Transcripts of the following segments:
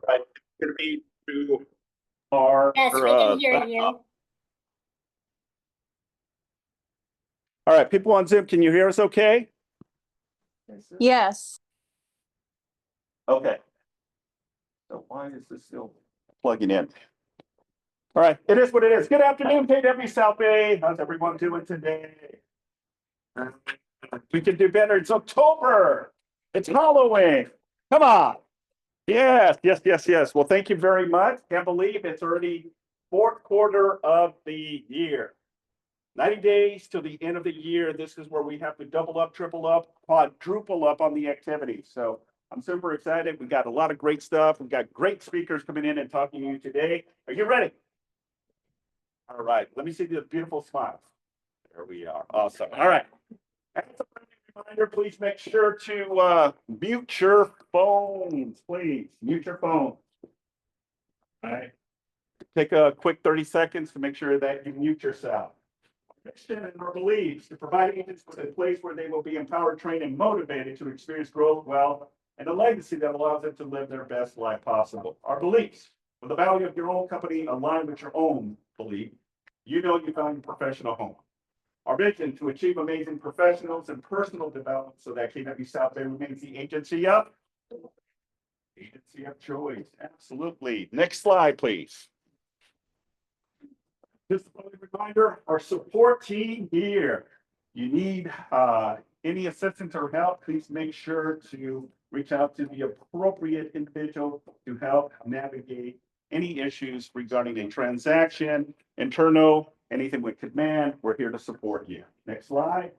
Right. It's going to be to our. Yes, we can hear you. All right, people on Zoom, can you hear us okay? Yes. Okay. So why is this still plugging in? All right, it is what it is. Good afternoon, KW South Bay. How's everyone doing today? We can do better. It's October. It's Halloween. Come on. Yes, yes, yes, yes. Well, thank you very much. Can't believe it's already fourth quarter of the year. 90 days till the end of the year. This is where we have to double up, triple up, quadruple up on the activity. So I'm super excited. We got a lot of great stuff. We've got great speakers coming in and talking to you today. Are you ready? All right. Let me see the beautiful smiles. There we are. Awesome. All right. As a friendly reminder, please make sure to mute your phones. Please mute your phone. All right. Take a quick 30 seconds to make sure that you mute yourself. Mission and our beliefs to provide agents with a place where they will be empowered, trained, and motivated to experience growth, wealth, and a legacy that allows them to live their best life possible. Our beliefs, when the value of your own company align with your own belief, you know you found your professional home. Our vision to achieve amazing professionals and personal development so that KW South Bay remains the agency of choice. Absolutely. Next slide, please. Just a friendly reminder, our support team here. You need any assistance or help, please make sure to reach out to the appropriate individual to help navigate any issues regarding a transaction, internal, anything with command. We're here to support you. Next slide.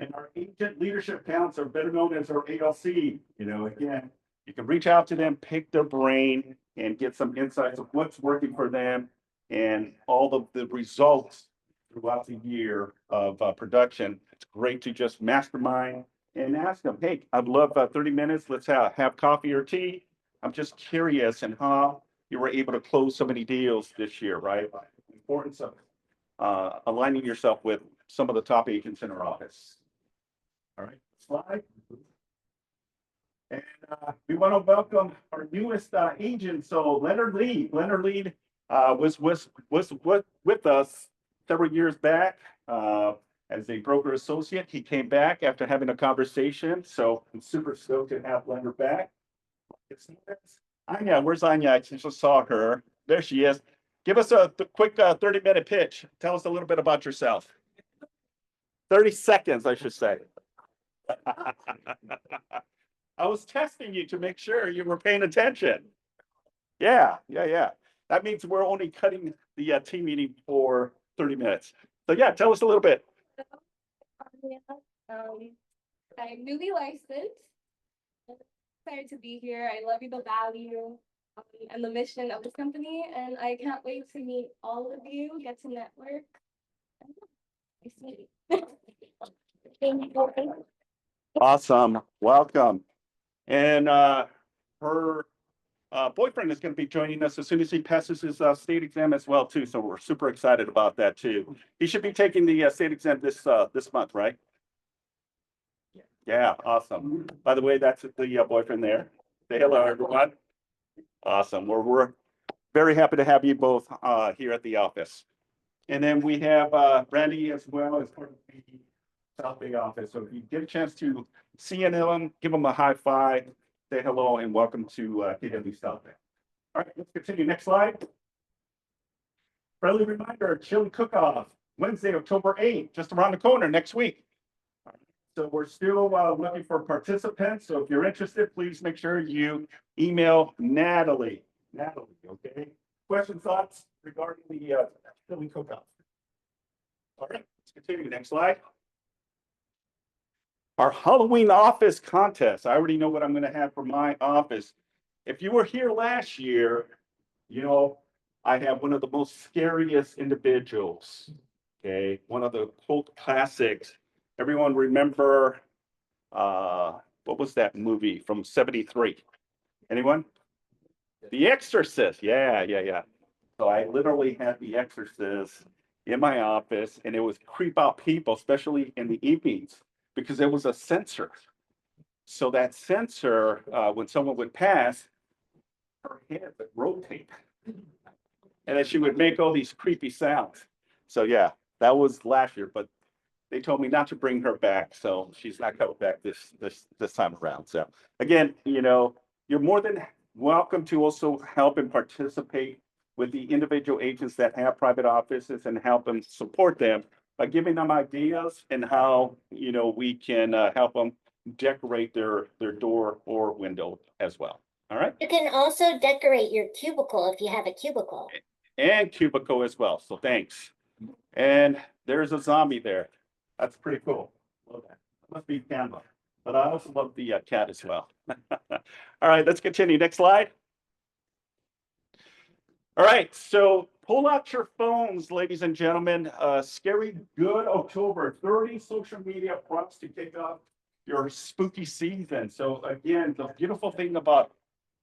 And our agent leadership counts are better known as our ALC. You know, again, you can reach out to them, pick their brain, and get some insights of what's working for them and all of the results throughout the year of production. It's great to just mastermind and ask them, hey, I'd love 30 minutes. Let's have coffee or tea. I'm just curious and how you were able to close so many deals this year, right? The importance of aligning yourself with some of the top agents in our office. All right, slide. And we want to welcome our newest agent. So Leonard Lee. Leonard Lee was with us several years back as a broker associate. He came back after having a conversation. So I'm super stoked to have Leonard back. Anya, where's Anya? I just saw her. There she is. Give us a quick 30-minute pitch. Tell us a little bit about yourself. 30 seconds, I should say. I was testing you to make sure you were paying attention. Yeah. That means we're only cutting the team meeting for 30 minutes. So yeah, tell us a little bit. I'm newly licensed. I'm excited to be here. I love the value and the mission of the company, and I can't wait to meet all of you, get to network. Thank you. Awesome. Welcome. And her boyfriend is going to be joining us as soon as he passes his state exam as well too. So we're super excited about that too. He should be taking the state exam this month, right? Yeah, awesome. By the way, that's the boyfriend there. Say hello, everyone. Awesome. We're very happy to have you both here at the office. And then we have Randy as well as part of the South Bay office. So if you get a chance to see him, give him a high five, say hello, and welcome to KW South Bay. All right, let's continue. Next slide. Friendly reminder, chili cook-off, Wednesday, October 8th, just around the corner next week. So we're still looking for participants. So if you're interested, please make sure you email Natalie. Natalie, okay? Questions, thoughts regarding the chili cook-off? All right, let's continue. Next slide. Our Halloween office contest. I already know what I'm going to have for my office. If you were here last year, you know, I have one of the most scariest individuals. Okay, one of the cult classics. Everyone remember what was that movie from '73? Anyone? The Exorcist. Yeah. So I literally had The Exorcist in my office, and it was creep out people, especially in the evenings, because it was a censor. So that sensor, when someone would pass, her head would rotate. And then she would make all these creepy sounds. So yeah, that was last year, but they told me not to bring her back, so she's not coming back this time around. So again, you're more than welcome to also help and participate with the individual agents that have private offices and help them support them by giving them ideas and how we can help them decorate their door or window as well. All right, You can also decorate your cubicle if you have a cubicle. and cubicle as well. So thanks. And there's a zombie there. That's pretty cool. Love that. Must be Canva. But I also love the cat as well. All right, let's continue. Next slide. All right, so pull out your phones, ladies and gentlemen. Scary good October, 30 social media prompts to kick off your spooky season. So again, the beautiful thing about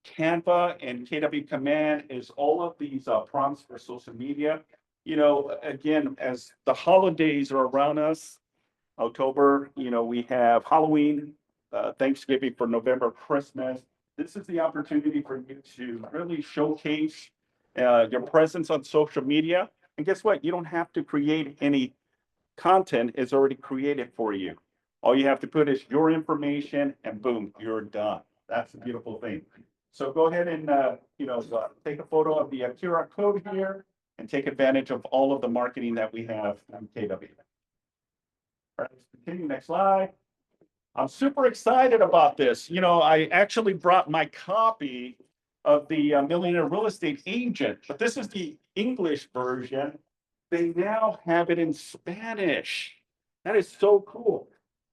Canva and KW Command is all of these prompts for social media. Again, as the holidays are around us, October, we have Halloween, Thanksgiving for November, Christmas. This is the opportunity for you to really showcase your presence on social media. And guess what? You don't have to create any content. It's already created for you. All you have to put is your information and boom, you're done. That's the beautiful thing. So go ahead and, take a photo of the QR code here and take advantage of all of the marketing that we have on KW. All right, let's continue. Next slide. I'm super excited about this. I actually brought my copy of the Millionaire Real Estate Agent, but this is the English version. They now have it in Spanish. That is so cool.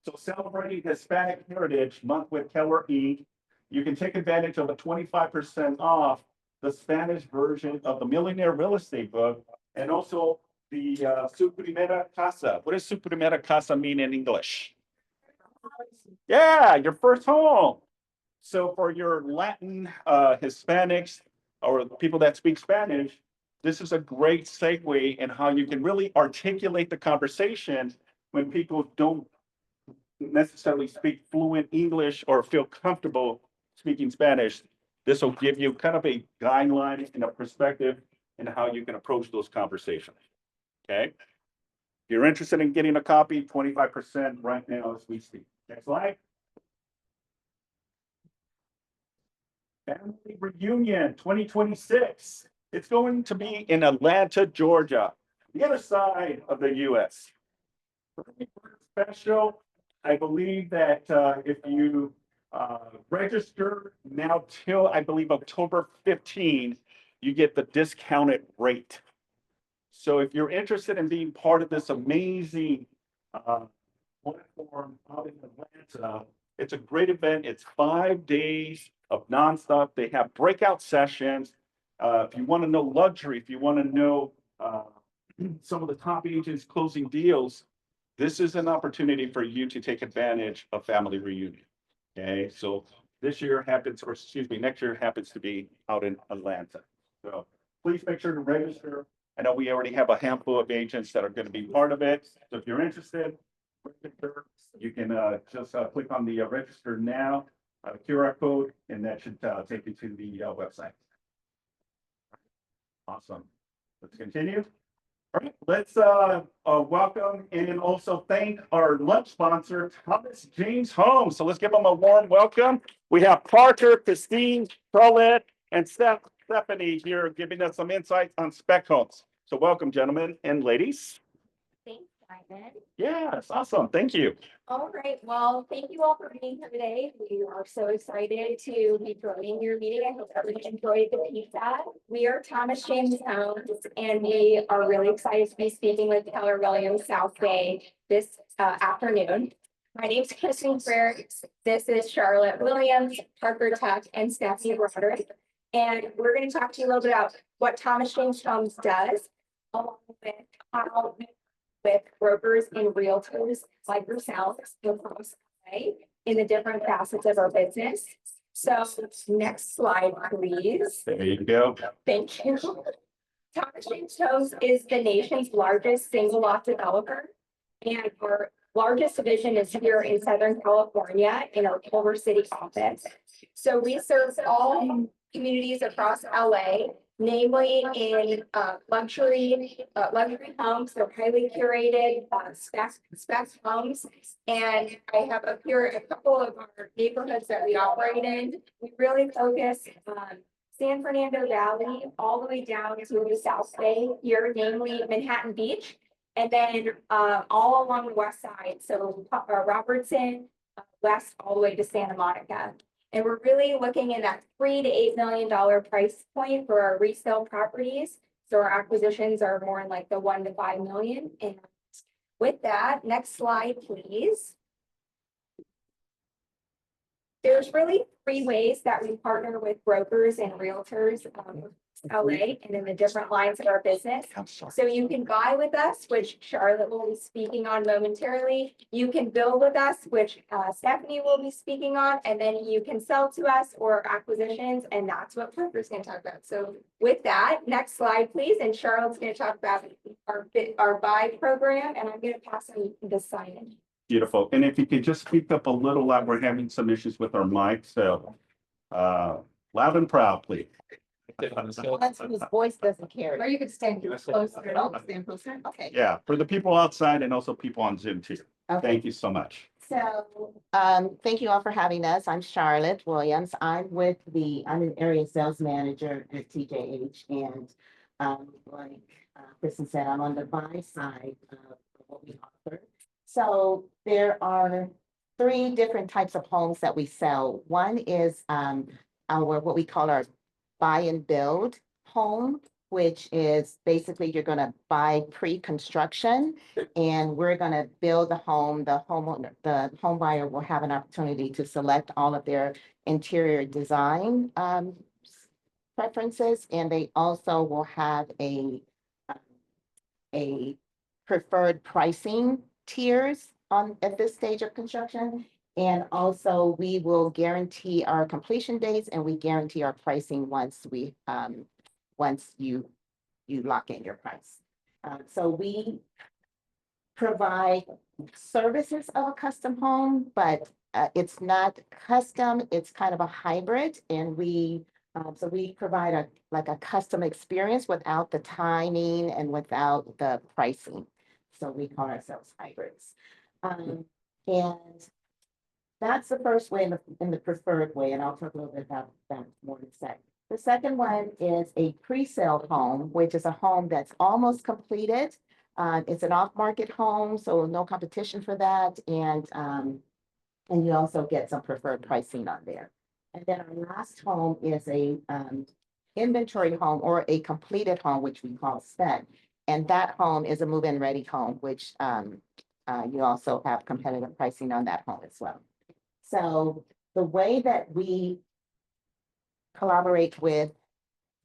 So celebrating Hispanic Heritage Month with Keller Inc., you can take advantage of a 25% off the Spanish version of the Millionaire Real Estate book, and also the Su Primera Casa. What does Su Primera Casa mean in English? Yeah, your first home. So for your Latin Hispanics or people that speak Spanish, this is a great segue in how you can really articulate the conversation when people don't necessarily speak fluent English or feel comfortable speaking Spanish. This will give you kind of a guideline and a perspective in how you can approach those conversations. Okay. If you're interested in getting a copy, 25% right now as we speak. Next slide. Family Reunion 2026. It's going to be in Atlanta, Georgia, the other side of the US. Special. I believe that if you register now till I believe October 15, you get the discounted rate. So if you're interested in being part of this amazing platform out in Atlanta, it's a great event. It's 5 days of nonstop. They have breakout sessions. If you want to know luxury, if you want to know some of the top agents closing deals, this is an opportunity for you to take advantage of Family Reunion. Okay, so this year happens, or excuse me, next year happens to be out in Atlanta. So please make sure to register. I know we already have a handful of agents that are going to be part of it. So if you're interested, register. You can just click on the register now QR code, and that should take you to the website. Awesome. Let's continue. All right, let's welcome and also thank our lunch sponsor, Thomas James Homes. So let's give them a warm welcome. We have Parker, Christine, Charlotte, and Stephanie here giving us some insights on spec homes. So welcome, gentlemen and ladies. Thanks, Simon. Yes, awesome. Thank you. All right, well, thank you all for being here today. We are so excited to be joining your meeting. I hope everyone enjoyed the pizza. We are Thomas James Homes, and we are really excited to be speaking with Keller Williams South Bay this afternoon. My name is Kristen Frere. This is Charlotte Williams, Parker Tuck, and Stephanie Broderick. And we're going to talk to you a little bit about what Thomas James Homes does, along with how with brokers and realtors like yourselves in the different facets of our business. So next slide, please. There you go. Thank you. Thomas James Homes is the nation's largest single lot developer, and we're largest division is here in Southern California in our Culver City office. So we serve all communities across LA, namely in luxury homes. They're highly curated, spec homes. And I have up here a couple of our neighborhoods that we operate in. We really focus on San Fernando Valley, all the way down to the South Bay here, namely Manhattan Beach. And then all along the west side, so Robertson, west all the way to Santa Monica. And we're really looking in that $3 to $8 million price point for our resale properties. So our acquisitions are more in like the 1 to 5 million. And with that, next slide, please. There's really 3 ways that we partner with brokers and realtors, LA, and in the different lines of our business. So you can buy with us, which Charlotte will be speaking on momentarily. You can build with us, which Stephanie will be speaking on, and then you can sell to us or acquisitions, and that's what Parker's going to talk about. So with that, next slide, please. And Charlotte's going to talk about our buy program, and I'm going to pass on the sign-in. Beautiful. And if you could just speak up a little loud, we're having some issues with our mic, so loud and proud, please. That's whose voice doesn't carry. Or you could stand closer. Oh, stand closer, okay. Yeah, for the people outside and also people on Zoom too. Okay. Thank you so much. So, thank you all for having us. I'm Charlotte Williams. I'm an area sales manager at TJH, and like Kristen said, I'm on the buy side of what we offer. So there are 3 different types of homes that we sell. One is what we call our buy and build home, which is basically you're going to buy pre-construction and we're going to build the home. The home buyer will have an opportunity to select all of their interior design preferences, and they also will have a preferred pricing tiers at this stage of construction. And also we will guarantee our completion dates and we guarantee our pricing once you lock in your price. So we provide services of a custom home, but it's not custom, it's kind of a hybrid. And so we provide a custom experience without the timing and without the pricing. So we call ourselves hybrids. And that's the first way in the preferred way, and I'll talk a little bit about that more in a sec. The second one is a pre-sale home, which is a home that's almost completed. It's an off-market home, so no competition for that, and you also get some preferred pricing on there. And then our last home is a inventory home or a completed home, which we call spec, and that home is a move-in ready home, which you also have competitive pricing on that home as well. So the way that we collaborate with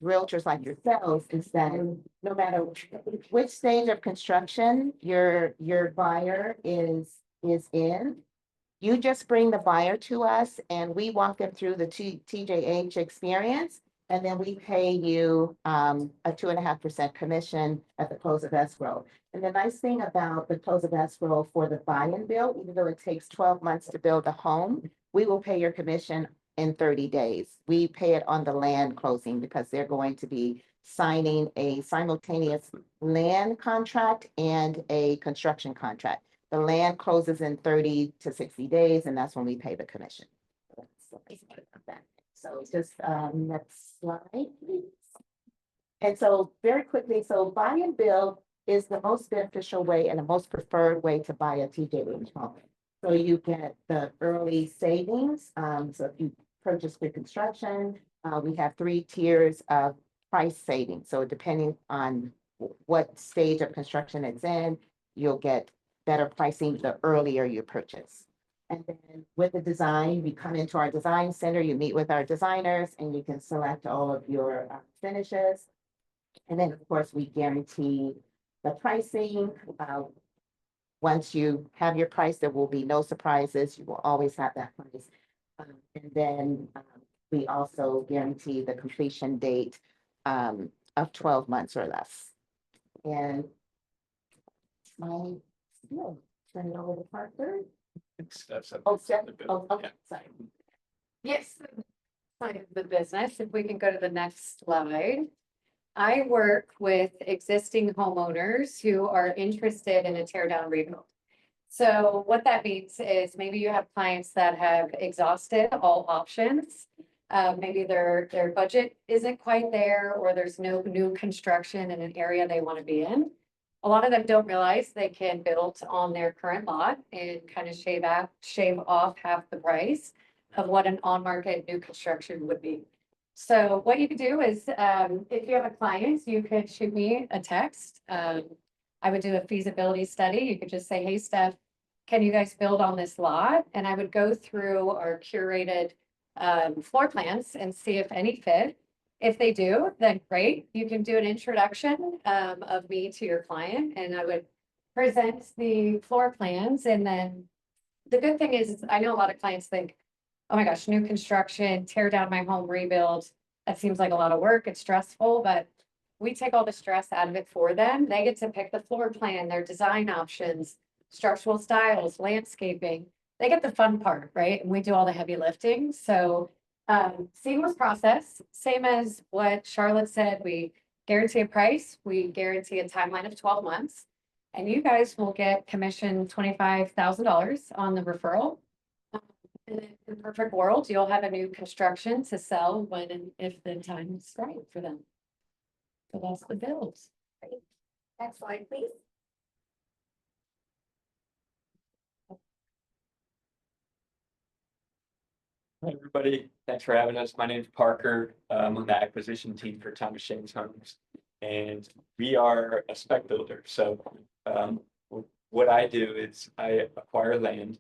realtors like yourselves is that no matter which stage of construction your buyer is in, you just bring the buyer to us and we walk them through the TJH experience, and then we pay you a 2.5% commission at the close of escrow. And the nice thing about the close of escrow for the buy and build, even though it takes 12 months to build a home, we will pay your commission in 30 days. We pay it on the land closing because they're going to be signing a simultaneous land contract and a construction contract. The land closes in 30 to 60 days, and that's when we pay the commission. So just next slide, please. And so very quickly, so buy and build is the most beneficial way and the most preferred way to buy a TJH home. So you get the early savings. So if you purchase pre-construction, we have 3 tiers of price savings. So depending on what stage of construction it's in, you'll get better pricing the earlier you purchase. And then with the design, you come into our design center, you meet with our designers, and you can select all of your finishes. And then, of course, we guarantee the pricing. Once you have your price, there will be no surprises. You will always have that price. And then we also guarantee the completion date of 12 months or less. And turn it over to Parker. That's Oh, Steph, oh, okay, sorry. Yes, side of the business, if we can go to the next slide. I work with existing homeowners who are interested in a tear down rebuild. So what that means is maybe you have clients that have exhausted all options. Maybe their budget isn't quite there, or there's no new construction in an area they want to be in. A lot of them don't realize they can build on their current lot and kind of shave off half the price of what an on-market new construction would be. So what you could do is, if you have a client, you could shoot me a text. I would do a feasibility study. You could just say, hey, Steph, can you guys build on this lot? And I would go through our curated floor plans and see if any fit. If they do, then great. You can do an introduction of me to your client, and I would present the floor plans. And then the good thing is, I know a lot of clients think, oh my gosh, new construction, tear down my home, rebuild. That seems like a lot of work. It's stressful, but we take all the stress out of it for them. They get to pick the floor plan, their design options, structural styles, landscaping. They get the fun part, right? And we do all the heavy lifting. So seamless process, same as what Charlotte said. We guarantee a price, we guarantee a timeline of 12 months, and you guys will get commission $25,000 on the referral. In a perfect world, you'll have a new construction to sell when and if the time is right for them. So that's the builds. Next slide, please. Hi, everybody. Thanks for having us. My name is Parker. I'm on the acquisition team for Thomas Shane's Homes. And we are a spec builder. So what I do is I acquire land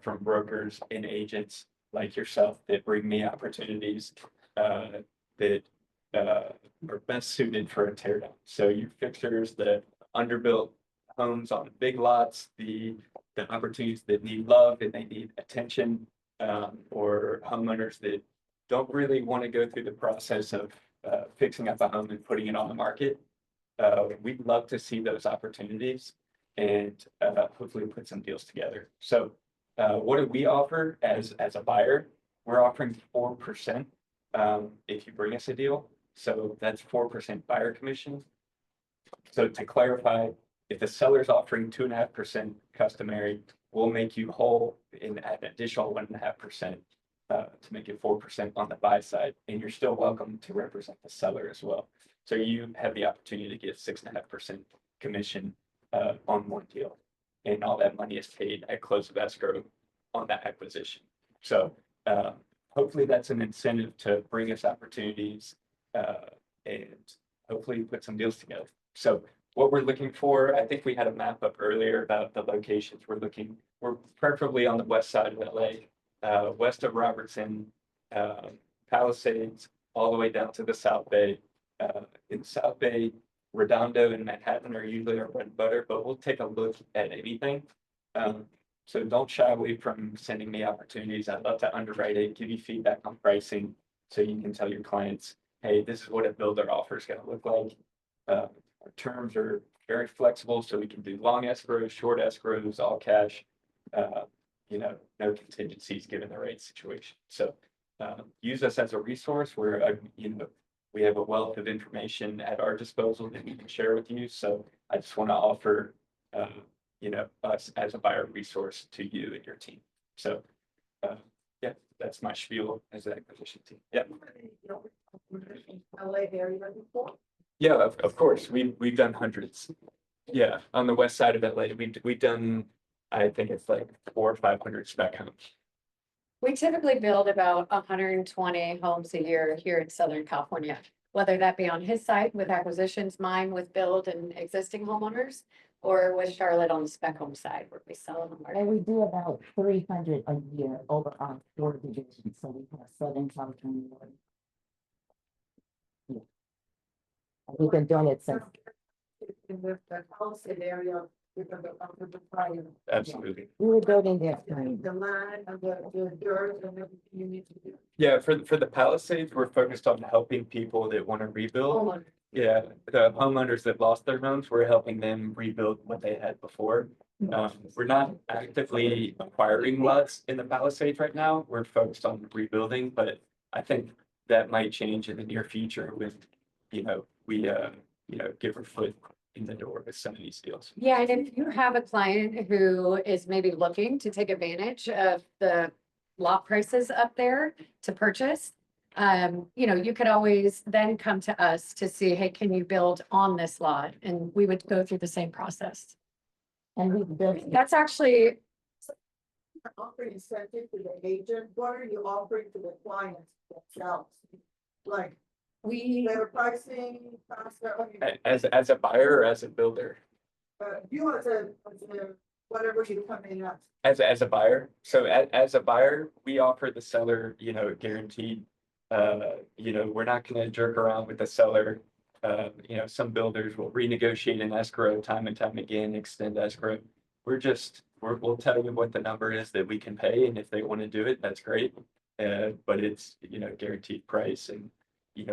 from brokers and agents like yourself that bring me opportunities that are best suited for a tear down. So your fixers, the underbuilt homes on big lots, the opportunities that need love and they need attention, or homeowners that don't really want to go through the process of fixing up a home and putting it on the market. We'd love to see those opportunities and hopefully put some deals together. So what do we offer as a buyer? We're offering 4% if you bring us a deal. So that's 4% buyer commission. So to clarify, if the seller's offering 2.5% customary, we'll make you whole in an additional 1.5% to make it 4% on the buy side. And you're still welcome to represent the seller as well. So you have the opportunity to get 6.5% commission on one deal. And all that money is paid at close of escrow on that acquisition. So hopefully that's an incentive to bring us opportunities and hopefully put some deals together. So what we're looking for, I think we had a map up earlier about the locations we're preferably on the west side of LA, west of Robertson, Palisades, all the way down to the South Bay. In South Bay, Redondo and Manhattan are usually our bread and butter, but we'll take a look at anything. So don't shy away from sending me opportunities. I'd love to underwrite it, give you feedback on pricing, so you can tell your clients, hey, this is what a builder offer is going to look like. Our terms are very flexible, so we can do long escrows, short escrows, all cash, no contingencies given the rate situation. So use us as a resource where, we have a wealth of information at our disposal that we can share with you. So I just want to offer, us as a buyer resource to you and your team. So, yeah, that's my spiel as an acquisition team. Yeah. Yeah, of course. We've done hundreds. Yeah, on the west side of LA, we've done, I think it's like 400 or 500 spec homes. We typically build about 120 homes a year here in Southern California, whether that be on his site with acquisitions, mine with build and existing homeowners, or with Charlotte on the spec home side where we sell them. And we do about 300 a year over our 4 divisions. So we have Southern California. Yeah. We've been doing it since. In the house area. Absolutely. We were building there. The line of the dirt and everything you need to do. Yeah, for the Palisades, we're focused on helping people that want to rebuild. Yeah, the homeowners that lost their homes, we're helping them rebuild what they had before. We're not actively acquiring lots in the Palisades right now. We're focused on rebuilding, but I think that might change in the near future with, we give our foot in the door with some of these deals. Yeah, and if you have a client who is maybe looking to take advantage of the lot prices up there to purchase, you could always then come to us to see, hey, can you build on this lot? And we would go through the same process. And we've built, That's actually, Offering incentive to the agent, what are you offering to the clients themselves? Like we, better pricing, faster, As a buyer or as a builder? you as a, whatever you come in at. As a buyer, so as a buyer, we offer the seller, guaranteed. We're not gonna jerk around with the seller. Some builders will renegotiate an escrow time and time again, extend escrow. We'll tell you what the number is that we can pay, and if they want to do it, that's great. But it's, guaranteed price, and,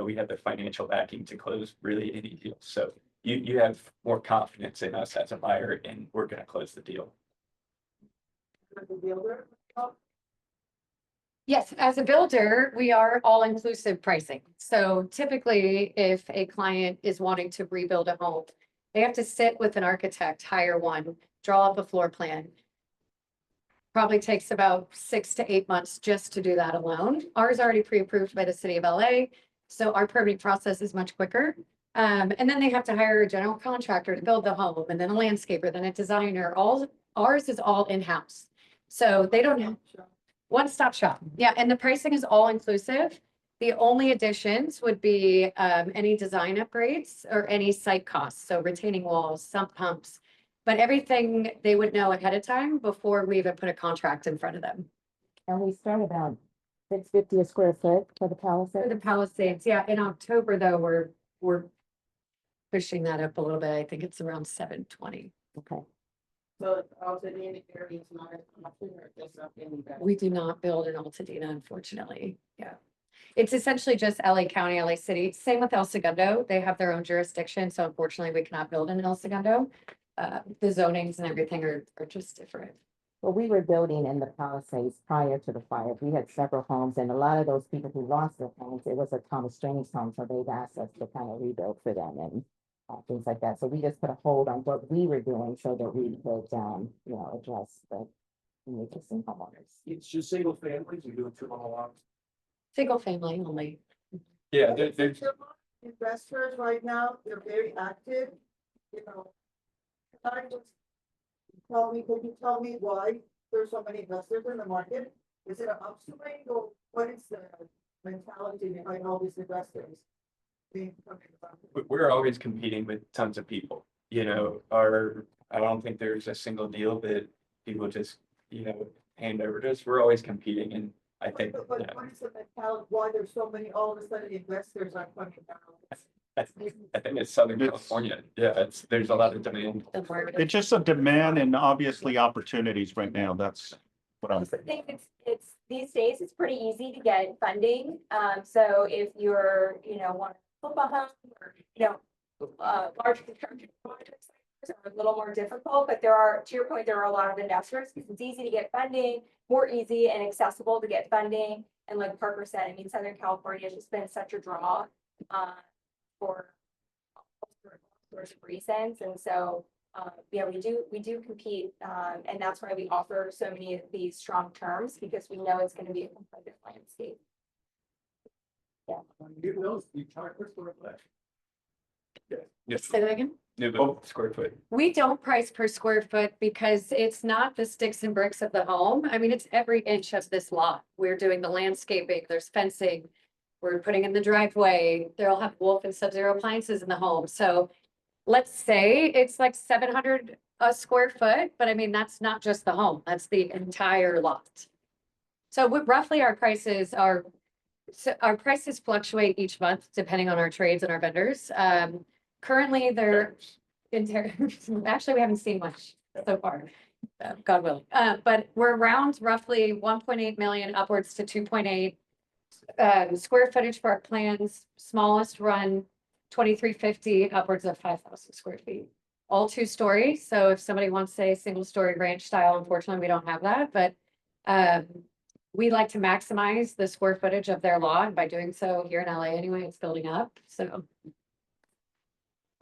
we have the financial backing to close really any deal. So you have more confidence in us as a buyer, and we're gonna close the deal. The builder. yes, as a builder, we are all-inclusive pricing. So typically, if a client is wanting to rebuild a home, they have to sit with an architect, hire one, draw up a floor plan. Probably takes about 6 to 8 months just to do that alone. Ours already pre-approved by the city of LA, so our permitting process is much quicker. And then they have to hire a general contractor to build the home, and then a landscaper, then a designer. Ours is all in-house. So they don't have one-stop shop. Yeah, and the pricing is all inclusive. The only additions would be any design upgrades or any site costs, so retaining walls, sump pumps. But everything they would know ahead of time before we even put a contract in front of them. and we start about $650 a square foot for the For the Palisades. Palisades, yeah, in October though, we're pushing that up a little bit. I think it's around 720. Okay, So also in the area is not an option or just something that. We do not build in Altadena, unfortunately. Yeah. It's essentially just LA County, LA City. Same with El Segundo. They have their own jurisdiction, so unfortunately we cannot build in El Segundo. The zonings and everything are just different. well, we were building in the Palisades prior to the fires. We had several homes, and a lot of those people who lost their homes, it was a Thomas Strange home, so they've asked us to kind of rebuild for them and things like that. So we just put a hold on what we were doing so that we could, address the needs of some homeowners. It's just single families, you do 2 on a lot. Single family only. Yeah, there's. Investors right now, they're very active, could you tell me why there's so many investors in the market? Is it an upswing or what is the mentality behind all these investors? We're always competing with tons of people, I don't think there's a single deal that people just, hand over to us. We're always competing, and I think, But what is the mentality, why there's so many, all of a sudden investors are coming down? I think it's Southern California. Yeah, there's a lot of demand. The market. It's just a demand and obviously opportunities right now. That's what I'm I saying. think it's these days, it's pretty easy to get funding. So if you're, want to flip a home or, large construction projects are a little more difficult, but to your point, there are a lot of investors because it's easy to get funding, more easy and accessible to get funding. And like Parker said, I mean, Southern California has just been such a draw, for all sorts of reasons. And so, we do compete, and that's why we offer so many of these strong terms, because we know it's going to be a competitive landscape. You charge per square foot. Yes, Say that again? new build square foot. We don't price per square foot because it's not the sticks and bricks of the home. I mean, it's every inch of this lot. We're doing the landscaping, there's fencing. We're putting in the driveway. They'll have Wolf and Sub-Zero appliances in the home. So let's say it's like 700 a square foot, but I mean, that's not just the home, that's the entire lot. So roughly our prices fluctuate each month depending on our trades and our vendors. Currently they're actually, we haven't seen much so far, God willing. But we're around roughly 1.8 million upwards to 2.8. Square footage for our plans, smallest run 2,350 upwards of 5,000 square feet. all 2 story. So if somebody wants, say, a single story ranch style, unfortunately, we don't have that, but we like to maximize the square footage of their lot. By doing so here in LA anyway, it's building up. So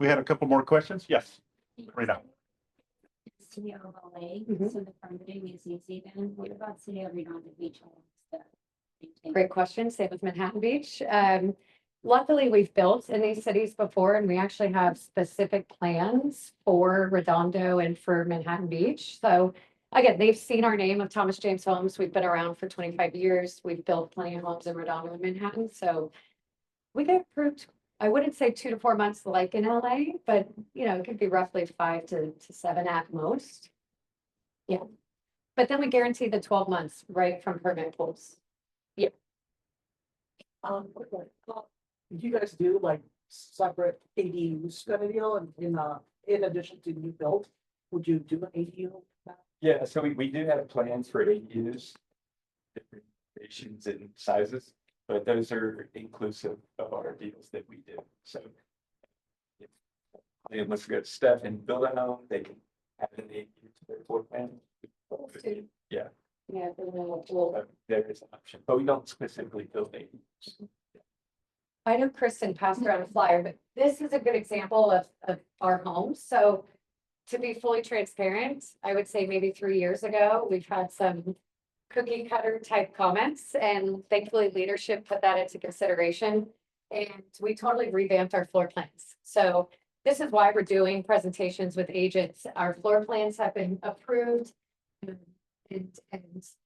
We had a couple more questions. Yes, Rita. City of LA, Mhm. so the permitting is easy then. What about City of Redondo Beach? great question. Same with Manhattan Beach. Luckily, we've built in these cities before, and we actually have specific plans for Redondo and for Manhattan Beach. So again, they've seen our name of Thomas James Homes. We've been around for 25 years. We've built plenty of homes in Redondo and Manhattan. So we get approved, I wouldn't say 2 to 4 months like in LA, but it could be roughly 5 to 7 at most. Yeah. But then we guarantee the 12 months right from permit pulls. Quick one. Do you guys do like separate ADUs kind of deal in addition to new build? Would you do an ADU? Yeah, so we do have plans for ADUs, different variations and sizes, but those are inclusive of our deals that we do, so. If they must go to Steph and build a home, they can add an ADU to their floor plan. Yeah, Yeah. so there is an option, but we don't specifically build ADUs. I know Kristen passed around a flyer, but this is a good example of our homes. So to be fully transparent, I would say maybe 3 years ago, we've had some cookie cutter type comments, and thankfully leadership put that into consideration. And we totally revamped our floor plans. So this is why we're doing presentations with agents. Our floor plans have been approved and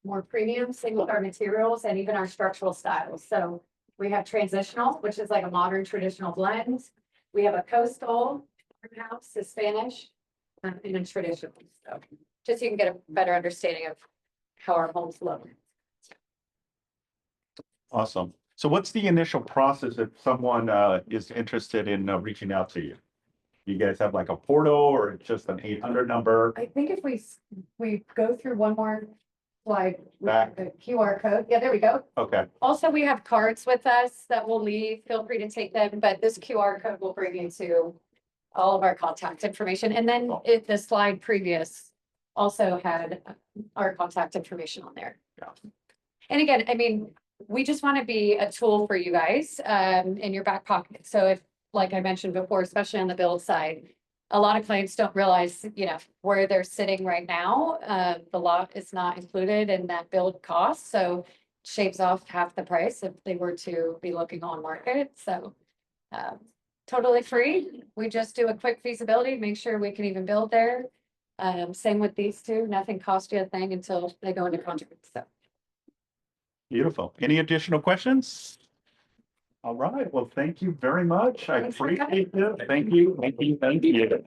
more premium single guard materials and even our structural styles. So we have transitional, which is like a modern traditional blend. We have a coastal, farmhouse is Spanish, and then traditional. So just so you can get a better understanding of how our homes look. Awesome. So what's the initial process if someone is interested in reaching out to you? You guys have like a portal or just an 800 number? I think if we go through one more slide, Back. the QR code. Yeah, there we go. Okay, Also, we have cards with us that we'll leave. Feel free to take them, but this QR code will bring you to all of our contact information. And then the slide previous also had our contact information on there. Yeah. And again, I mean, we just want to be a tool for you guys in your back pocket. So if, like I mentioned before, especially on the build side, a lot of clients don't realize, where they're sitting right now. The lot is not included in that build cost, so shaves off half the price if they were to be looking on market. So totally free. We just do a quick feasibility, make sure we can even build there. Same with these two. Nothing costs you a thing until they go into contract. So beautiful. Any additional questions? All right, well, thank you very much. I Thanks for coming. appreciate it. Thank you, thank you, thank you.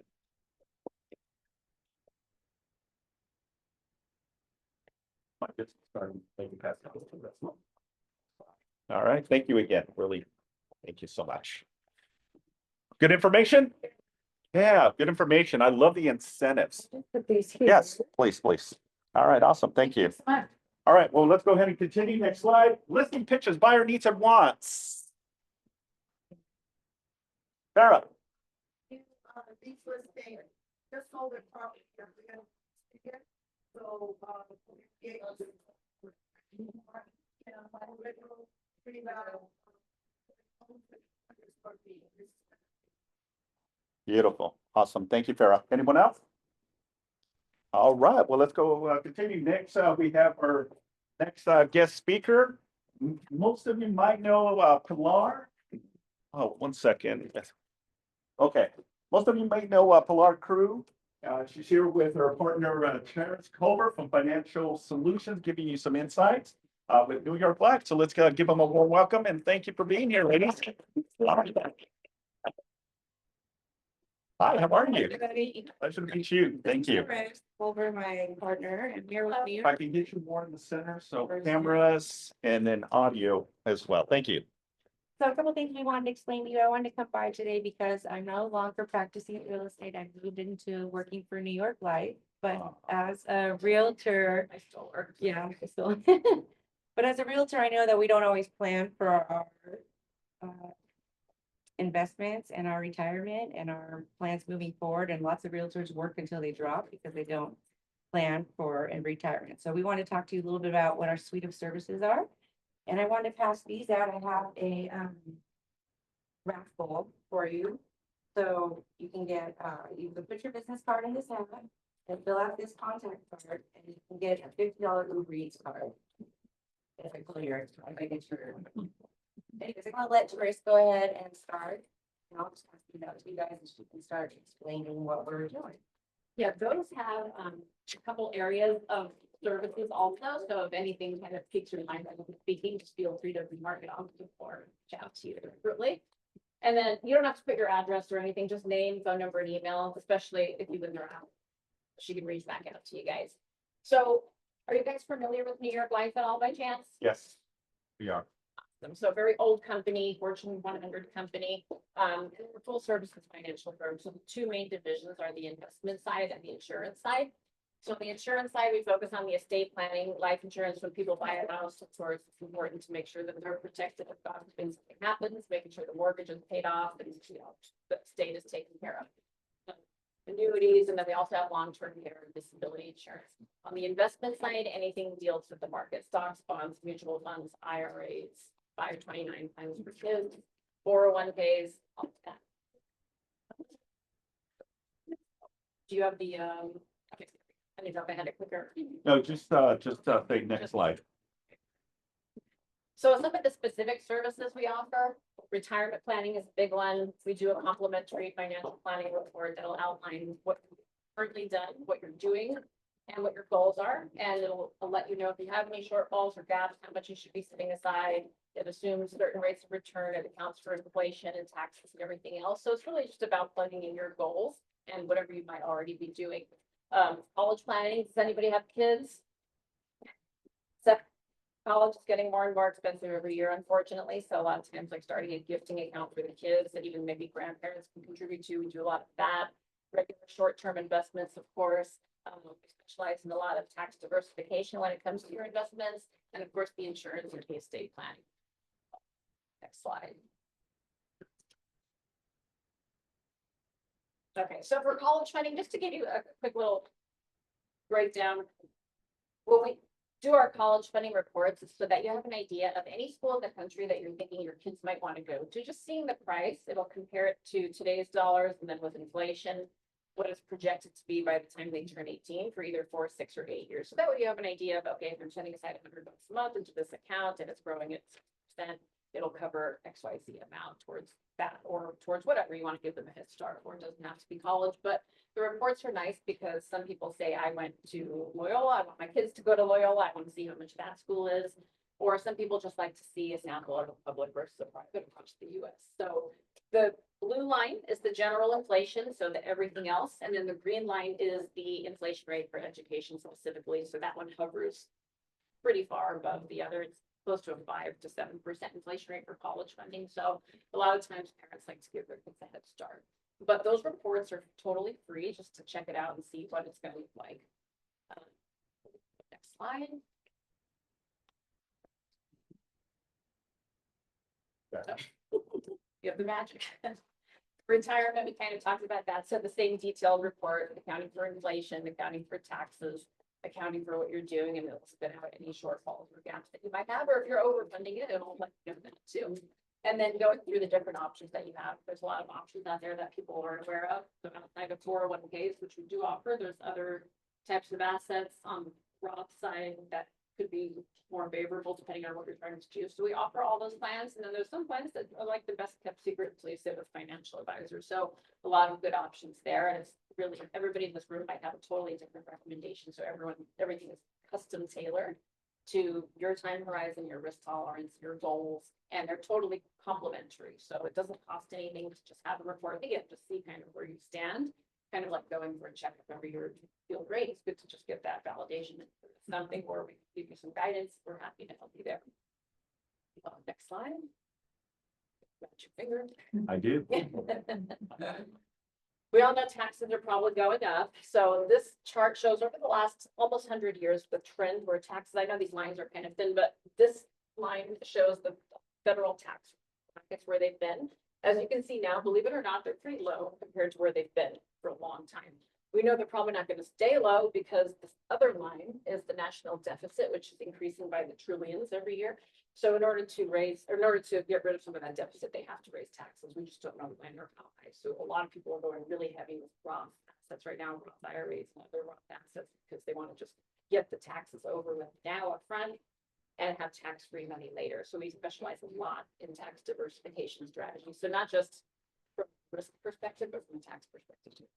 Might just start making pass notes to the rest of them. All right, thank you again, really, thank you so much. Good information? Yeah, good information. I love the incentives. put these here. Yes, please, please. All right, awesome, thank you. So much. All right, well, let's go ahead and continue. Next slide. Listing pitches, buyer needs and wants. Sarah. These listings, just sold their property. So, Beautiful, awesome. Thank you, Farah. Anyone else? All right, well, let's go continue. Next, we have our next guest speaker. Most of you might know Pilar. Oh, 1 second. Okay, most of you might know Pilar Crew. She's here with her partner, Terrence Culver from Financial Solutions, giving you some insights with New York Black. So let's give them a warm welcome and thank you for being here, ladies. Hi, how are you? Pleasure to meet you. Thank you. Over my partner and here with me. If I can get you more in the center, so cameras and then audio as well. Thank you. So a couple things we wanted to explain to you. I wanted to come by today because I'm no longer practicing real estate. I moved into working for New York Life, but as a realtor, I still work. Yeah, I still. But as a realtor, I know that we don't always plan for our investments and our retirement and our plans moving forward. And lots of realtors work until they drop because they don't plan for in retirement. So we want to talk to you a little bit about what our suite of services are. And I want to pass these out. I have a raffle for you. So you can get, you can put your business card in this hat and fill out this contact card and you can get a $50 Uber Eats card. If I pull your, if I get your. Anyways, I'm gonna let Joyce go ahead and start. And I'll just pass it out to you guys and she can start explaining what we're doing. Yeah, those have a couple areas of services also, so if anything kind of piques your mind, I'm speaking, just feel free to remark it on or reach out to you separately. And then you don't have to put your address or anything, just name, phone number, and email, especially if you live around. She can reach back out to you guys. So are you guys familiar with New York Life at all by chance? Yes, we are. So a very old company, Fortune 100 company, and we're full services financial firm. So the two main divisions are the investment side and the insurance side. So on the insurance side, we focus on the estate planning, life insurance. When people buy a house, of course, it's important to make sure that they're protected if God forbid something happens, making sure the mortgage is paid off and the estate is taken care of. Annuities, and then we also have long-term care and disability insurance. On the investment side, anything deals with the market, stocks, bonds, mutual funds, IRAs, 529 plans for kids, 401ks, all of that. Do you have the, okay, I need to jump ahead a quicker. No, just say next slide. So some of the specific services we offer, retirement planning is a big one. We do a complimentary financial planning report that'll outline what you've currently done, what you're doing, and what your goals are. And it'll let you know if you have any shortfalls or gaps, how much you should be setting aside. It assumes certain rates of return. It accounts for inflation and taxes and everything else. So it's really just about plugging in your goals and whatever you might already be doing. College planning, does anybody have kids? So college is getting more and more expensive every year, unfortunately. So a lot of times like starting a gifting account for the kids that even maybe grandparents can contribute to. We do a lot of that. Regular short-term investments, of course. We specialize in a lot of tax diversification when it comes to your investments. And of course, the insurance and the estate planning. Next slide. Okay, so for college funding, just to give you a quick little breakdown. When we do our college funding reports, it's so that you have an idea of any school in the country that you're thinking your kids might want to go to. Just seeing the price, it'll compare it to today's dollars and then with inflation, what is projected to be by the time they turn 18 for either 4, 6, or 8 years. So that way you have an idea of, okay, if I'm setting aside $100 a month into this account and it's growing at 6%, it'll cover XYZ amount towards that or towards whatever you want to give them a head start, or it doesn't have to be college. But the reports are nice because some people say, I went to Loyola, I want my kids to go to Loyola, I want to see how much that school is. Or some people just like to see a sample of a public versus a private across the US. So the blue line is the general inflation, so the everything else, and then the green line is the inflation rate for education specifically. So that one hovers pretty far above the other. It's close to a 5 to 7% inflation rate for college funding. So a lot of times parents like to give their kids a head start. But those reports are totally free just to check it out and see what it's going to look like. Next slide. You have the magic. Retirement, we kind of talked about that. So the same detailed report, accounting for inflation, accounting for taxes, accounting for what you're doing, and it'll spit out any shortfalls or gaps that you might have, or if you're overfunding it, it'll let you know that too. And then going through the different options that you have. There's a lot of options out there that people aren't aware of. So outside of 401ks, which we do offer, there's other types of assets on the Roth side that could be more favorable depending on what you're trying to choose. So we offer all those plans, and then there's some plans that are like the best kept secret until you sit with financial advisors. So a lot of good options there, and it's really everybody in this room might have a totally different recommendation. So everything is custom tailored to your time horizon, your risk tolerance, your goals, and they're totally complementary. So it doesn't cost anything to just have a report. They get to see kind of where you stand, kind of like going for a checkup every year. Feel great. It's good to just get that validation. It's something where we can give you some guidance. We're happy to help you there. Next slide. Got your finger. I do. We all know taxes are probably going up. So this chart shows over the last almost 100 years, the trend where taxes, I know these lines are kind of thin, but this line shows the federal tax brackets where they've been. As you can see now, believe it or not, they're pretty low compared to where they've been for a long time. We know they're probably not gonna stay low because this other line is the national deficit, which is increasing by the trillions every year. So in order to raise, or in order to get rid of some of that deficit, they have to raise taxes. We just don't know when or how high. So a lot of people are going really heavy with Roth assets right now, Roth IRAs and other Roth assets, because they want to just get the taxes over with now upfront and have tax-free money later. So we specialize a lot in tax diversification strategies. So not just from a risk perspective, but from a tax perspective too.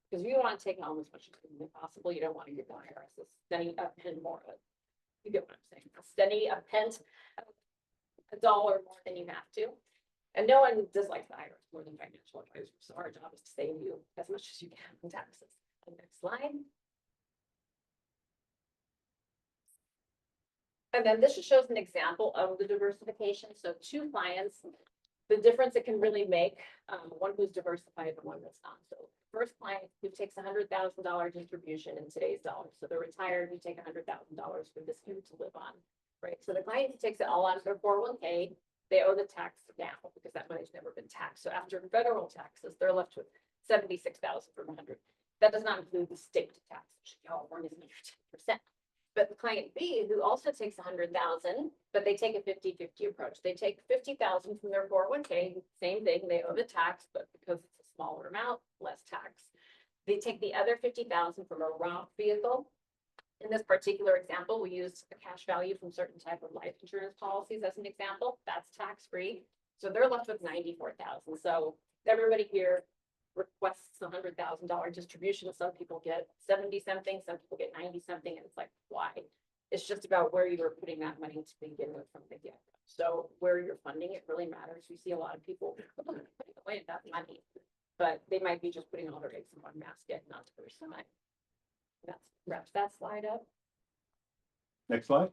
Because you want to take home as much as humanly possible. You don't want to give the IRS a penny more. You get what I'm saying? A dollar more than you have to. And no one dislikes the IRS more than financial advisors. So our job is to save you as much as you can in taxes. The next slide. And then this just shows an example of the diversification. So two clients, the difference it can really make, one who's diversified and one that's not. So first client who takes $100,000 distribution in today's dollars. So they're retired, you take $100,000 for this year to live on, right? So the client who takes it all out of their 401k, they owe the tax now because that money's never been taxed. So after federal taxes, they're left with $76,000 from 100. That does not include the state tax, which California is under 10%. But the client B, who also takes 100,000, but they take a 50-50 approach. They take 50,000 from their 401k, same thing, they owe the tax, but because it's a smaller amount, less tax. They take the other 50,000 from a Roth vehicle. In this particular example, we used a cash value from certain type of life insurance policies as an example. That's tax-free. So they're left with 94,000. So everybody here requests $100,000 distribution. Some people get 70 something, some people get 90 something, and it's like, why? It's just about where you are putting that money to begin with from the get. So where you're funding it really matters. We see a lot of people putting away that money, but they might be just putting all their eggs in one basket, not diversifying. That's wraps that slide up. Next slide.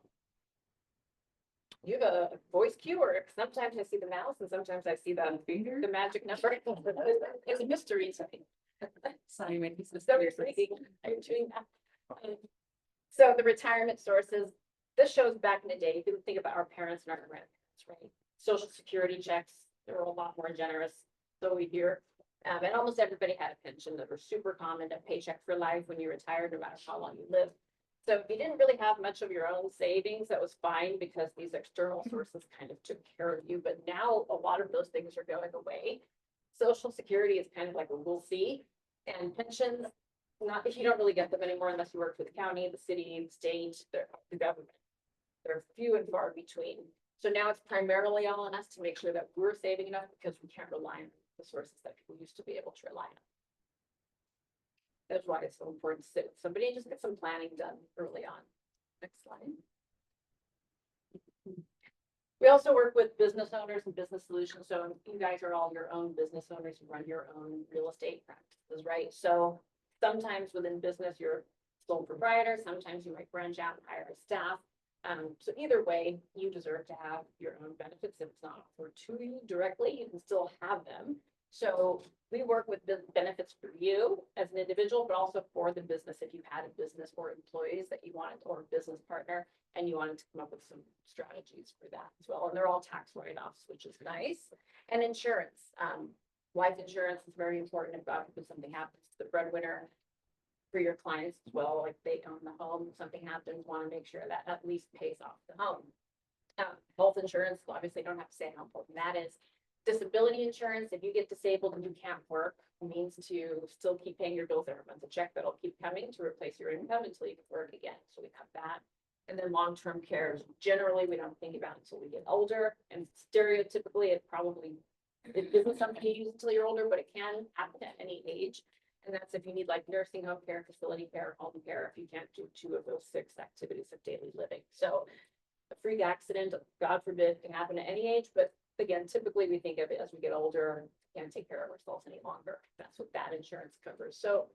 You have a voice cue, or sometimes I see the mouse and sometimes I see the magic number. It's a mystery to me. Simon, he's the So intriguing. Are you doing that? So the retirement sources, this shows back in the day, you can think about our parents and our grandparents, right? Social security checks, they were a lot more generous. So we hear, and almost everybody had a pension that were super common, a paycheck for life when you retired, no matter how long you lived. So if you didn't really have much of your own savings, that was fine because these external sources kind of took care of you. But now a lot of those things are going away. Social security is kind of like a we'll see. And pensions, not if you don't really get them anymore unless you work for the county, the city, the state, the government. They're few and far between. So now it's primarily all on us to make sure that we're saving enough because we can't rely on the sources that people used to be able to rely on. That's why it's so important to sit with somebody and just get some planning done early on. Next slide. We also work with business owners and business solutions. So you guys are all your own business owners and run your own real estate practices, right? So sometimes within business, you're sole proprietor. Sometimes you might branch out and hire a staff. So either way, you deserve to have your own benefits. If it's not offered to you directly, you can still have them. So we work with the benefits for you as an individual, but also for the business. If you had a business or employees that you wanted, or a business partner, and you wanted to come up with some strategies for that as well. And they're all tax write-offs, which is nice. And insurance, life insurance is very important if something happens to the breadwinner for your clients as well. Like they own the home, something happens, want to make sure that at least pays off the home. Health insurance, obviously don't have to say how important that is. Disability insurance, if you get disabled and you can't work, means to still keep paying your bills every month. A check that'll keep coming to replace your income until you can work again. So we have that. And then long-term care, generally we don't think about until we get older. And stereotypically, it isn't something you use until you're older, but it can happen at any age. And that's if you need like nursing home care, facility care, home care, if you can't do 2 of those 6 activities of daily living. So a freak accident, God forbid, can happen at any age, but again, typically we think of it as we get older and can't take care of ourselves any longer. That's what that insurance covers. So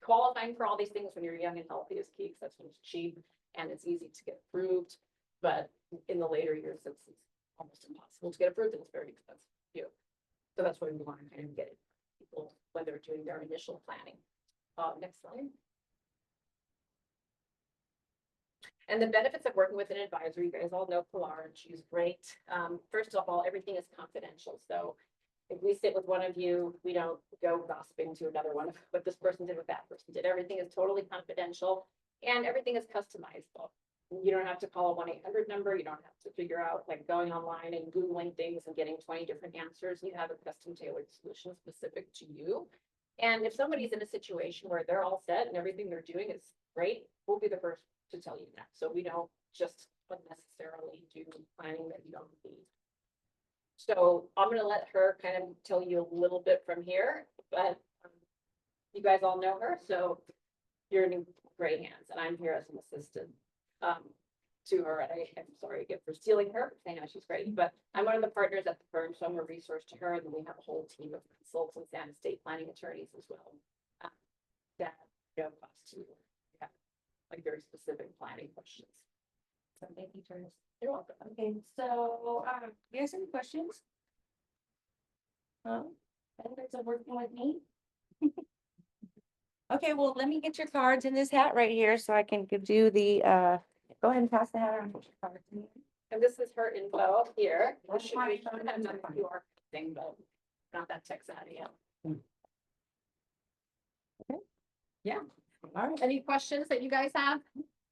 qualifying for all these things when you're young and healthy is key, because that's when it's cheap and it's easy to get approved. But in the later years, it's almost impossible to get approved and it's very expensive to do. So that's why we want to kind of get people when they're doing their initial planning. Next slide. And the benefits of working with an advisor, you guys all know Pilar, and she's great. First of all, everything is confidential. So If we sit with one of you, we don't go gossiping to another one, what this person did, what that person did. Everything is totally confidential and everything is customizable. You don't have to call a 1-800 number. You don't have to figure out like going online and Googling things and getting 20 different answers. You have a custom tailored solution specific to you. And if somebody's in a situation where they're all set and everything they're doing is great, we'll be the first to tell you that. So we don't just unnecessarily do planning that you don't need. So I'm gonna let her kind of tell you a little bit from here, but you guys all know her, so you're in great hands, and I'm here as an assistant to her. And I'm sorry again for stealing her. I know she's great, but I'm one of the partners at the firm, so I'm a resource to her, and then we have a whole team of consultants and estate planning attorneys as well. That go us to have like very specific planning questions. So thank you, Teresa. You're welcome. Okay, so, you guys have any questions? Benefits of working with me? Okay, well, let me get your cards in this hat right here so I can do the, go ahead and pass the hat around. Get your cards in here. And this is her info here. This should be a QR thing, but not that tech savvy yet. Okay. Yeah. All right. Any questions that you guys have?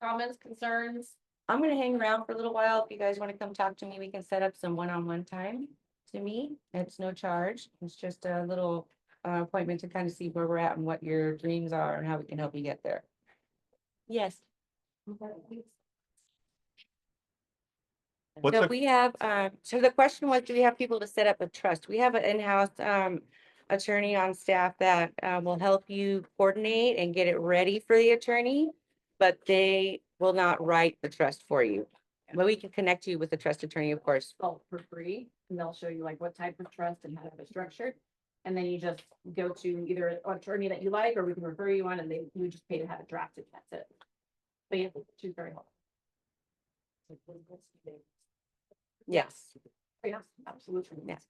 Comments, concerns? I'm gonna hang around for a little while. If you guys want to come talk to me, we can set up some one-on-one time to meet. It's no charge. It's just a little appointment to kind of see where we're at and what your dreams are and how we can help you get there. Yes. What's So the- we have, so the question was, do we have people to set up a trust? We have an in-house attorney on staff that will help you coordinate and get it ready for the attorney, but they will not write the trust for you. But we can connect you with the trust attorney, of course. Oh, for free, and they'll show you like what type of trust and how to have it structured. And then you just go to either an attorney that you like, or we can refer you on, and you just pay to have it drafted, that's it. But yeah, she's very helpful. Yes. Yeah, absolutely. Yes.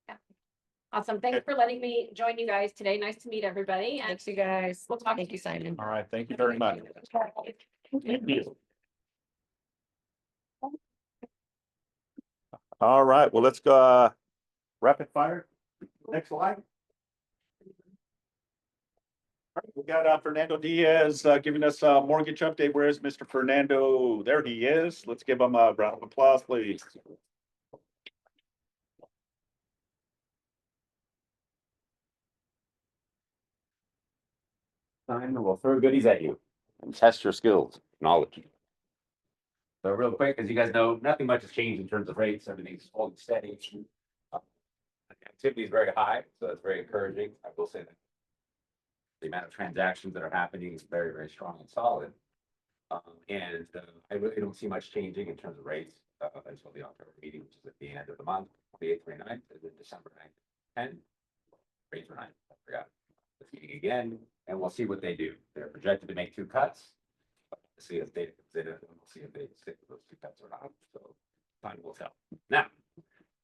Yeah. Awesome, thanks for letting me join you guys today, nice to meet everybody, and Thanks, you guys. we'll talk. Thank you, Simon. All right, thank you very much. Thank you. All right, well, let's go rapid fire. Next slide. All right, we got Fernando Diaz giving us a mortgage update. Where is Mr. Fernando? There he is. Let's give him a round of applause, please. Time, we'll throw goodies at you and test your skills, knowledge. So real quick, as you guys know, nothing much has changed in terms of rates. Everything's holding steady. Activity is very high, so that's very encouraging. I will say that the amount of transactions that are happening is very, very strong and solid. I really don't see much changing in terms of rates until the October meeting, which is at the end of the month, 28th, 29th, and then December 9th, 10. Rates are 9. I forgot. This meeting again, and we'll see what they do. They're projected to make 2 cuts. See if they comes in, and we'll see if they stick with those 2 cuts or not. So time will tell. Now,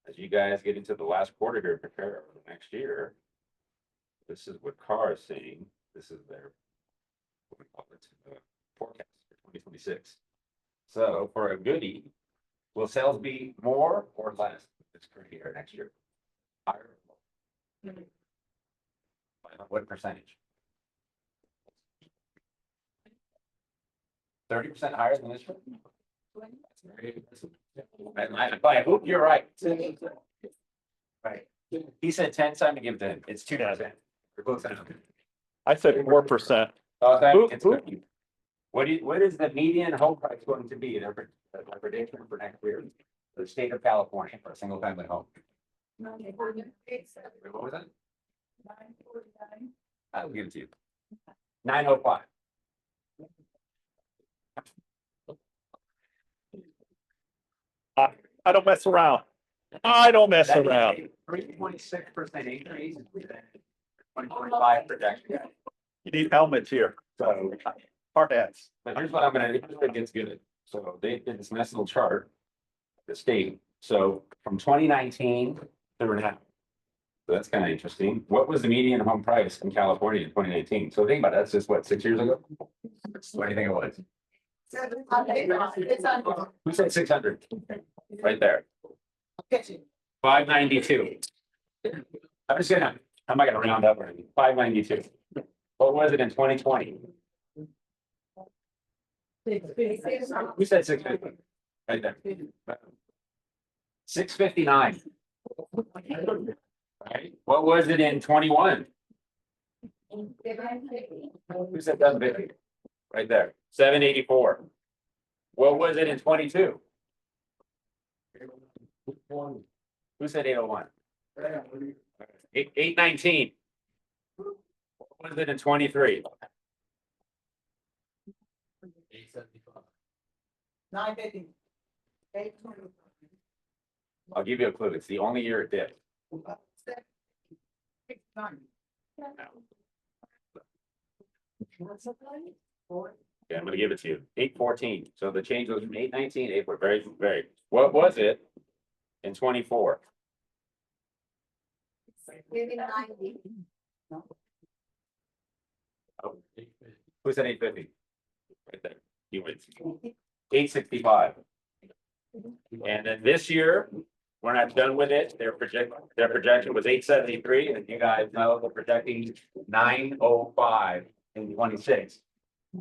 as you guys get into the last quarter here, prepare for the next year. This is what Carr is saying. This is their what we call it, forecast for 2026. So for a goodie, will sales be more or less this current year next year? Higher? By what percentage? 30% higher than this year? That's very impressive. I hope you're right. Right. He said 10, time to give it to him. It's 2%. We're close enough. I said 4%. What is the median home price going to be? Their prediction for next year, the state of California for a single family home. What was that? 949. I'll give it to you. 905. I don't mess around. I don't mess That is around. a 3.6% increase. 2025 projection. You need helmets here. So, Hard hats. but here's what here's what gets good. So they did this nice little chart. The state, so from 2019 through now. So that's kind of interesting. What was the median home price in California in 2019? So think about it, that's just what, 6 years ago? What do you think it was? It's on. Who said 600? Right there. 592. I'm just gonna, I'm not gonna round up or anything, 592. What was it in 2020? Who said 650? Right there. 659. Right, what was it in 21? Who said 750? Right there, 784. What was it in 22? Who said 801? 819. What was it in 23? 950. I'll give you a clue. It's the only year it dipped. Yeah, I'm gonna give it to you. 814. So the change was from 819, 8 very, very. What was it in 24? Oh, who said 850? Right there. You win. 865. And then this year, we're not done with it. Their projection was 873, and you guys know they're projecting 905 in 26.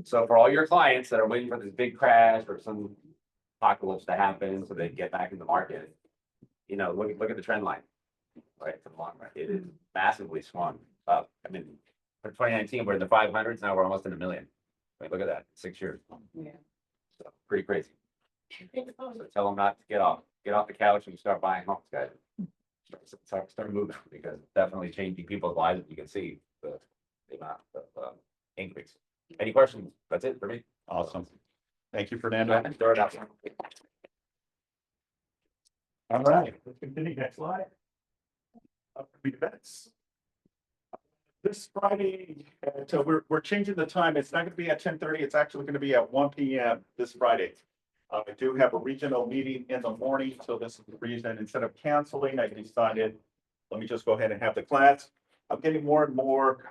So for all your clients that are waiting for this big crash or some apocalypse to happen so they get back in the market, you know, look at the trend line. Right, for the long run, it is massively swung up. I mean, for 2019, we're in the 500s, now we're almost in a million. I mean, look at that, 6 years. Yeah. So pretty crazy. So tell them not to get off the couch and start buying homes, guys. Start moving, because it's definitely changing people's lives. You can see the amount of increase. Any questions? That's it for me. Awesome. Thank you, Fernando. Throw it out. All right, let's continue. Next slide. Upcoming events. This Friday, so we're changing the time. It's not gonna be at 10:30. It's actually gonna be at 1 p.m. this Friday. I do have a regional meeting in the morning, so this is the reason, instead of canceling, I decided, let me just go ahead and have the class. I'm getting more and more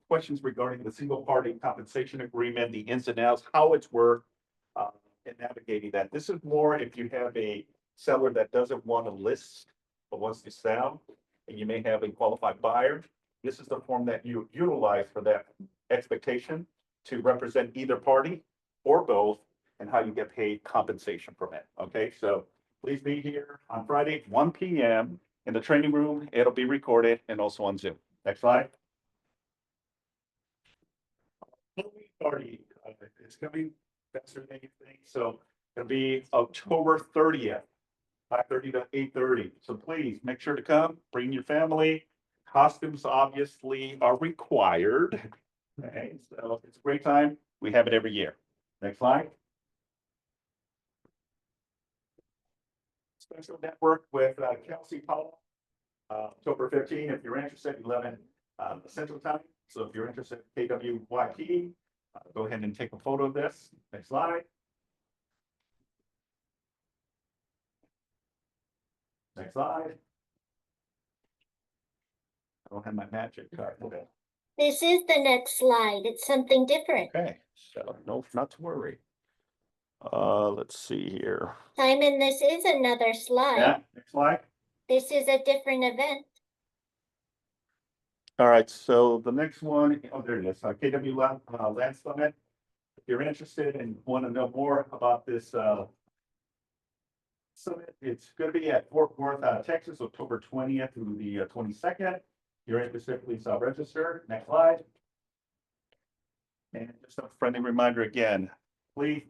questions regarding the single party compensation agreement, the ins and outs, how it's worked, and navigating that. This is more if you have a seller that doesn't want to list, but wants to sell, and you may have a qualified buyer. This is the form that you utilize for that expectation to represent either party or both, and how you get paid compensation from it. Okay, so please be here on Friday, 1 p.m. in the training room. It'll be recorded and also on Zoom. Next slide. Halloween party, it's coming faster than you think. So it'll be October 30th, 5:30 to 8:30. So please make sure to come, bring your family. Costumes obviously are required. Okay, so it's a great time. We have it every year. Next slide. Special network with Kelsey Powell, October 15. If you're interested, 11 Central Time. So if you're interested in KWYP, go ahead and take a photo of this. Next slide. Next slide. I don't have my magic card today. This is the next slide. It's something different. Okay, so no, not to worry. Let's see here. Simon, this is another slide. Yeah, next slide. This is a different event. All right, so the next one, oh, there it is, KW Land Summit. If you're interested and want to know more about this summit, it's going to be at Fort Worth, Texas, October 20th through the 22nd. If you're interested, please register. Next slide. And just a friendly reminder again, please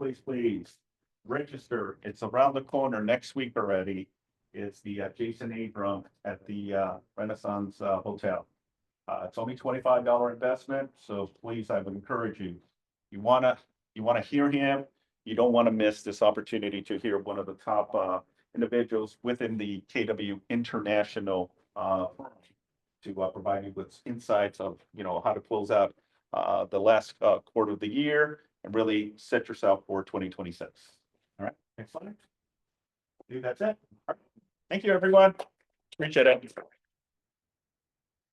register. It's around the corner next week already. It's the Jason Abram at the Renaissance Hotel. It's only $25 investment, so please, I would encourage you. You wanna hear him. You don't want to miss this opportunity to hear one of the top individuals within the KW International to provide you with insights of how to close out the last quarter of the year and really set yourself for 2026. All right, next slide. I think that's it. All right. Thank you, everyone. Appreciate it.